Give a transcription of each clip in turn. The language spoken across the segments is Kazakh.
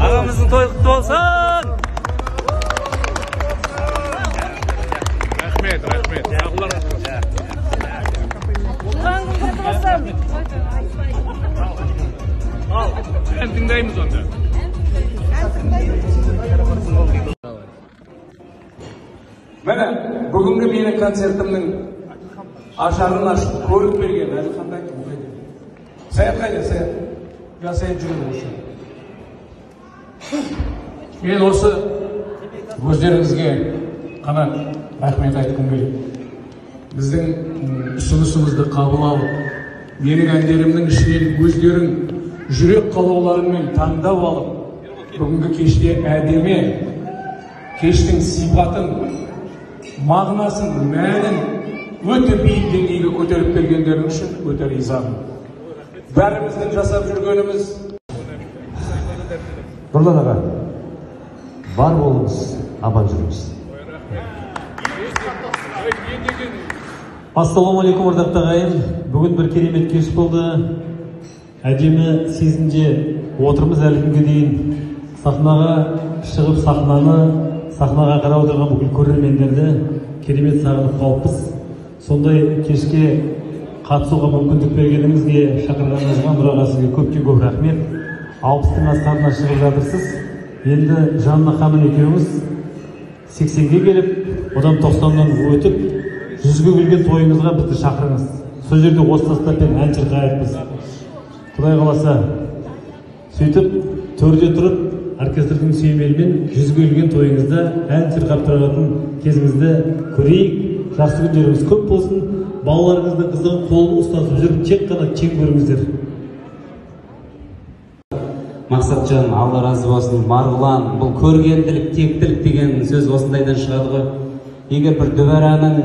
Ağamızın toyu kutlu olsun. Rahmet. Sağlar olsun. Al. Ben dinleyimiz onda. Mana bugungi meni konsertimning asharini ko'rib bergan hali qanday o'qiydi. Sayat qayda sayat? Ya sayat jurni o'sha. Men o'sha o'zlaringizga qana rahmet aytgim keladi. Bizning usulimizni qabul olib, mening anlarimning ishining o'zlaring yurek qalolarimdan tandab olib, bugungi kechda ademi kechning sifatin, ma'nosin, ma'nin o'ta biik dengayga ko'tarib kelganlaring uchun o'ta rizoman. Barimizning jasab yurganimiz Nurlan ağa, var olunuz, aman жүріңіз. Ассалаумағалейкум ардақтағы ағайын. Бүгін бір керемет кеш болды. Әдемі сезінде отырмыз әлі күнге дейін. Сахнаға шығып, сахнаға қарап отырған бүкіл көрермендерді керемет сағынып қалыппыз. Сондай кешке қатысуға мүмкіндік бергеніңізге, шақырғаныңызға Нұраға сізге көптен көп рахмет. 60-тың астарына шығып жатырсыз. Енді Жанна ханым екеуміз 80-ге келіп, одан 90-дан өтіп, 100-ге келген тойыңызға бізді шақырыңыз. Сол жерде осы тастаппен ән шырқайықпыз. Құдай қаласа, сөйтіп, төрде тұрып, оркестрдің сүйемелімен 100-ге келген тойыңызда ән шырқап тұратын кезіңізді көрейік. Жақсы күндеріңіз көп болсын. Балаларыңызды қыздың қолын ұстасып жүріп, тек қана кең көріңіздер. Мақсатжан, Алла разы болсын. Марғұлан, бұл көргенділік, тектілік деген сөз осындайдан шығады ғой. Егер бір дүбәраның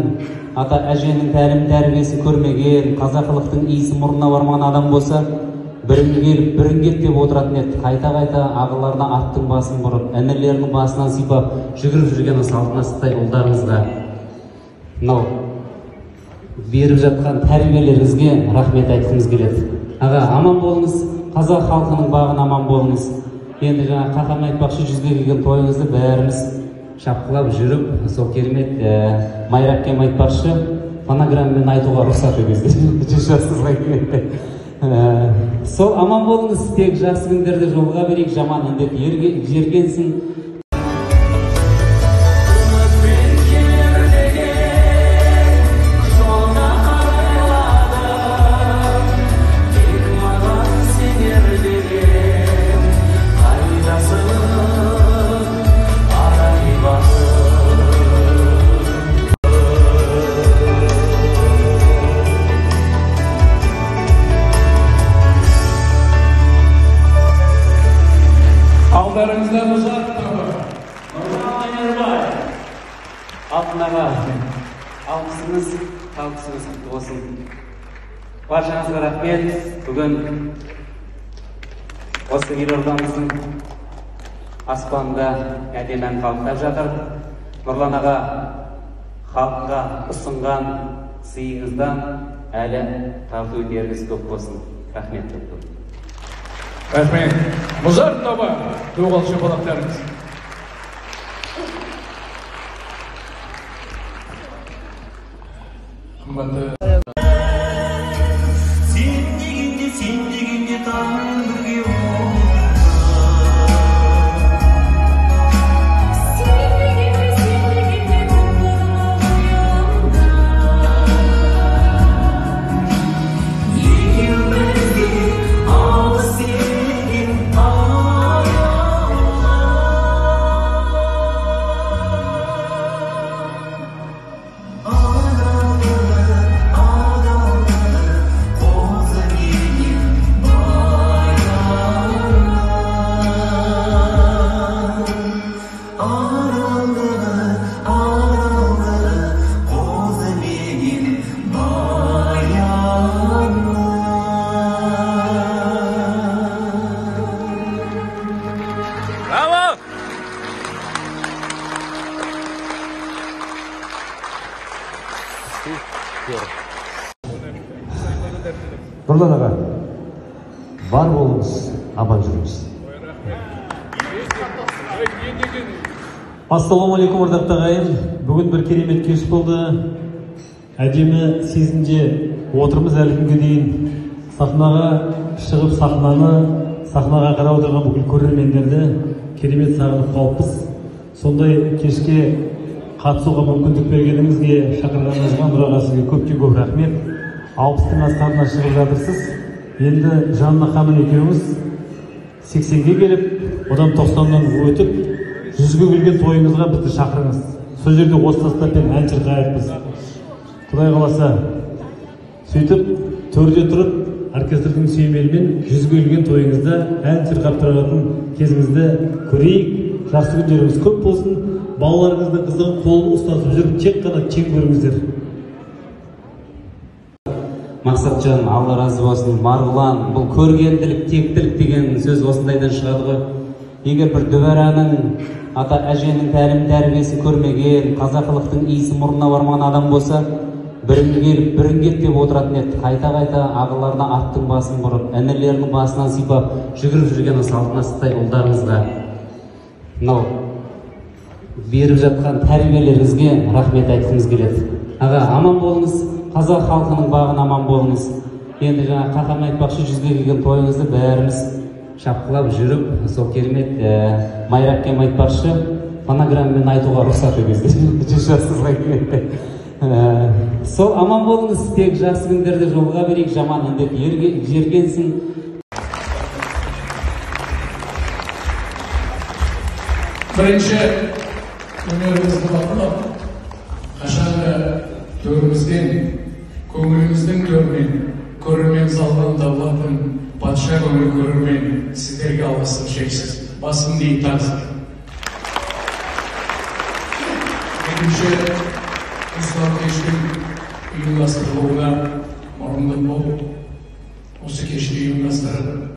ата әженің тәрбиесін көрмеген, қазақылықтың иісі мұрнына бармаған адам болса, бірін кет деп отыратын еді. Қайта-қайта ағаларына аттың басын бұрып, әнелерінің басынан сипап, жүгіріп жүрген салтанаттай ұлдарыңызға, мынау беріп жатқан тәрбиелеріңізге рахмет айтқымыз келеді. Аға, аман болыңыз, қазақ халқының бағын аман болыңыз. Енді жаңа қақам айтпақшы, 100-ге келген тойыңызды бәріміз шапқылап жүріп, сол керемет Майрапкем айтпақшы, фонограммамен айтуға рұқсат етіңіз. 100 жасыңызға келгенде. Сол аман болыңыз, тек жақсы күндерді жолға берейік, жаман індет жергенсін. Aldarınızdan uzak durun. Алтынаға алғысыңыз, талқысыңыз құтты болсын. Баршаңызға рахмет. Бүгін осы елордамыздың аспанында әдемі ән қалықтап жатыр. Нұрлан аға халыққа ұсынған сыйыңыздан әлі тарту өтеріңіз көп болсын. Рахмет. Рахмет. Музар тобы, туғалшы қонақтарыңыз. Қымбатты Nurlan ağa, var olunuz, aman жүріңіз. Ассалаумағалейкум ардақты ағайын. Бүгін бір керемет кеш болды. Әдемі сезінже отырмыз әлі күнге дейін. Сахнаға шығып сахнаға қарап отырған бүкіл көрермендерді керемет сағынып қалыппыз. Сондай кешке қатысуға мүмкіндік бергеніңізге, шақырғаныңызға Нұраға сізге көптен көп рахмет. 60-тың асқарына шығып жатырсыз. Енді Жанна ханым екеуміз 80-ге келіп, одан 90-нан өтіп, 100-ге келген тойыңызға бізді шақырыңыз. Сол жерде осы тастаппен ән шырқайықпыз. Құдай қаласа, сөйтіп, төрде тұрып, оркестрдің сүйемелімен 100-ге келген тойыңызда ән шырқап тұратын кезіңізді көрейік. Жақсы күндеріңіз көп болсын. Балаларыңызды қыздың қолын ұстасып жүріп, тек қана кең көріңіздер. Мақсатжан, Алла разы болсын. Марғұлан, бұл көргенділік, тектілік деген сөз осындайдан шығады ғой. Егер бір дүбәраның ата әженің тәрбиесін көрмеген, қазақылықтың иісі мұрнына бармаған адам болса, бірін келіп деп отыратын еді. Қайта ағыларына аттың басын бұрып, інілерінің басынан сипап, жүгіріп жүрген салтына сытай ұлдарыңызға, мынау беріп жатқан тәрбиелеріңізге рахмет айтқымыз келеді. Аға, аман болыңыз, қазақ халқының бағын аман болыңыз. Енді жаңа қақам айтпақшы, 100-ге келген тойыңызды бәріміз шапқылап жүріп, сол керемет Майра әпкем айтпақшы, фонограммамен айтуға рұқсат етіңіз. 100 жасыңызға келгенде. Сол аман болыңыз, тек жақсы күндерде жолға берейік, жаман індет жергенсін. Бірінші өнерімізді бақылап, қашанғы төрімізден, көңіліміздің төрінен, көрермен залдан табылатын патша көңіл көрермен, сіздерге алғысым шексіз. Басым дейін тағзым. Екінші, осылар кештің ұйымдастырылуына мұрындық болып, осы кешті ұйымдастырып,